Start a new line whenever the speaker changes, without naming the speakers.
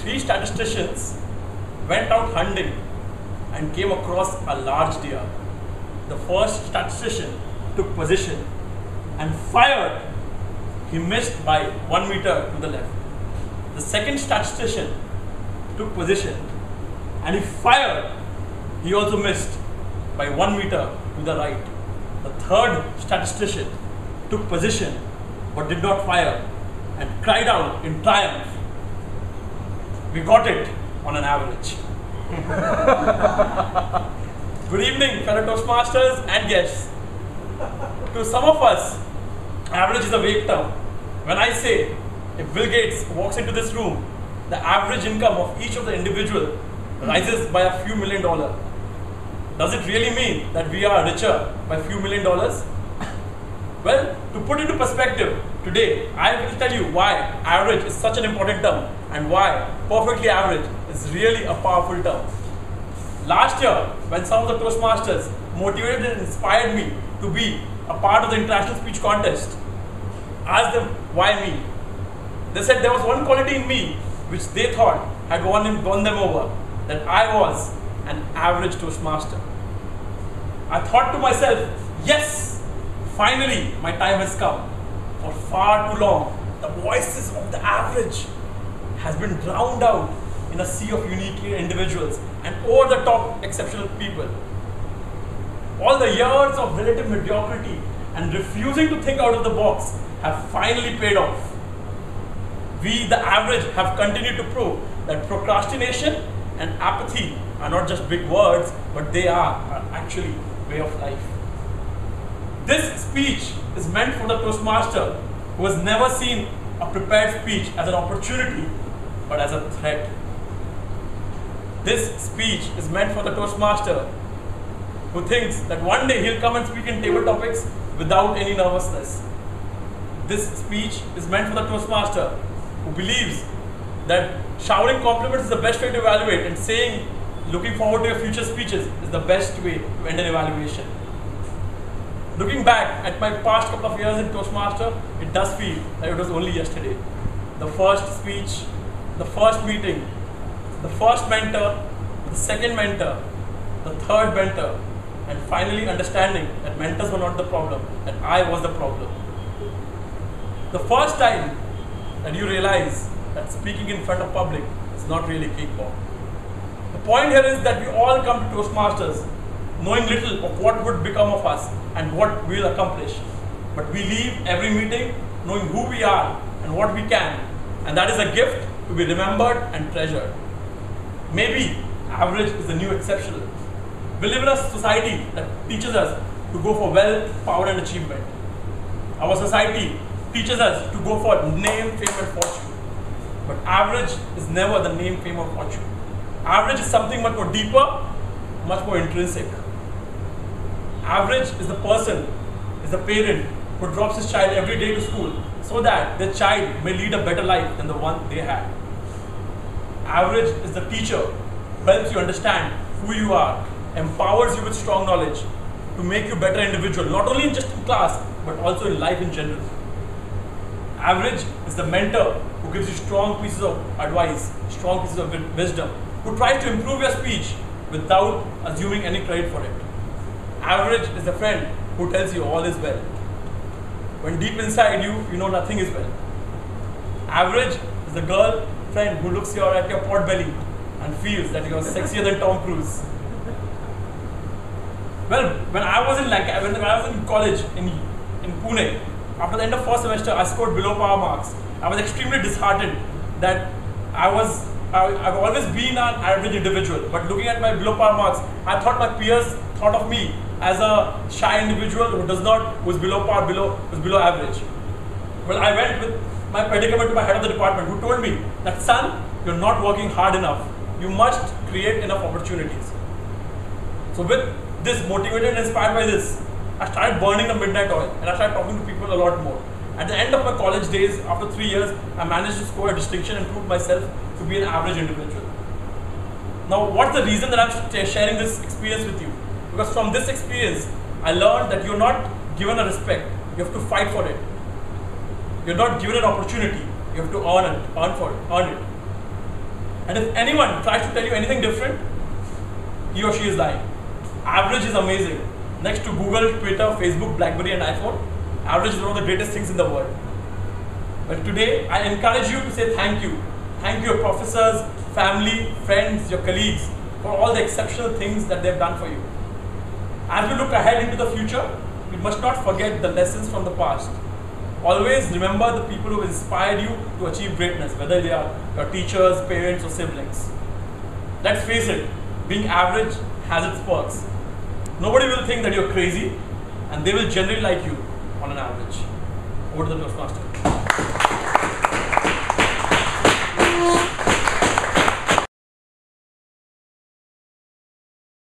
three statisticians went out hunting and came across a large deer. The first statistician took position and fired. He missed by 1 meter to the left. The second statistician took position and he fired. He also missed by 1 meter to the right. The third statistician took position but did not fire and cried out in triumph, "We got it on an average." Good evening, fellow Toastmasters and guests. To some of us, average is a vague term. When I say, if Bill Gates walks into this room, the average income of each of the individual rises by a few $1 million. Does it really mean that we are richer by a few $1 million? Well, to put into perspective, today I will tell you why average is such an important term and why perfectly average is really a powerful term. Last year, when some of the Toastmasters motivated and inspired me to be a part of the international speech contest, asked them why me. They said there was one quality in me which they thought had won them over, that I was an average Toastmaster. I thought to myself, yes, finally my time has come. For far too long, the voices of the average has been drowned out in a sea of unique individuals and over-the-top exceptional people. All the years of relative mediocrity and refusing to think out of the box have finally paid off. We, the average, have continued to prove that procrastination and apathy are not just big words, but they are actually way of life. This speech is meant for the Toastmaster who has never seen a prepared speech as an opportunity, but as a threat. This speech is meant for the Toastmaster who thinks that one day he'll come and speak in table topics without any nervousness. This speech is meant for the Toastmaster who believes that showering compliments is the best way to evaluate and saying looking forward to your future speeches is the best way to end an evaluation. Looking back at my past couple of years in Toastmaster, it does feel that it was only yesterday. The first speech, the first meeting, the first mentor, the second mentor, the third mentor, and finally understanding that mentors were not the problem, that I was the problem. The first time that you realize that speaking in front of public is not really cakewalk. The point here is that we all come to Toastmasters knowing little of what would become of us and what we will accomplish. But we leave every meeting knowing who we are and what we can, and that is a gift to be remembered and treasured. Maybe average is the new exceptional. We live in a society that teaches us to go for wealth, power and achievement. Our society teaches us to go for name, fame and fortune. But average is never the name, fame or fortune. Average is something much more deeper, much more intrinsic. Average is the person, is the parent who drops his child every day to school so that their child may lead a better life than the one they had. Average is the teacher who helps you understand who you are, empowers you with strong knowledge to make you a better individual, not only just in class, but also in life in general. Average is the mentor who gives you strong pieces of advice, strong pieces of wisdom, who tries to improve your speech without assuming any credit for it. Average is the friend who tells you all is well, when deep inside you, you know nothing is well. Average is the girl friend who looks at your pot belly and feels that you are sexier than Tom Cruise. Well, when I was in college in Pune, after the end of first semester, I scored below par marks. I was extremely disheartened that I've always been an average individual, but looking at my below par marks, I thought my peers thought of me as a shy individual who's below par, who's below average. Well, I went with my predicament to my head of the department, who told me that, son, you're not working hard enough. You must create enough opportunities. So with this, motivated and inspired by this, I started burning the midnight oil and I started talking to people a lot more. At the end of my college days, after 3 years, I managed to score a distinction and prove myself to be an average individual. Now, what's the reason that I'm sharing this experience with you? Because from this experience, I learned that you're not given a respect. You have to fight for it. You're not given an opportunity. You have to earn it. And if anyone tries to tell you anything different, he or she is lying. Average is amazing. Next to Google, Twitter, Facebook, BlackBerry and iPhone, average is one of the greatest things in the world. But today, I encourage you to say thank you. Thank your professors, family, friends, your colleagues for all the exceptional things that they've done for you. As we look ahead into the future, we must not forget the lessons from the past. Always remember the people who inspired you to achieve greatness, whether they are your teachers, parents or siblings. Let's face it, being average has its perks. Nobody will think that you're crazy and they will generally like you on an average. Over to the Toastmaster.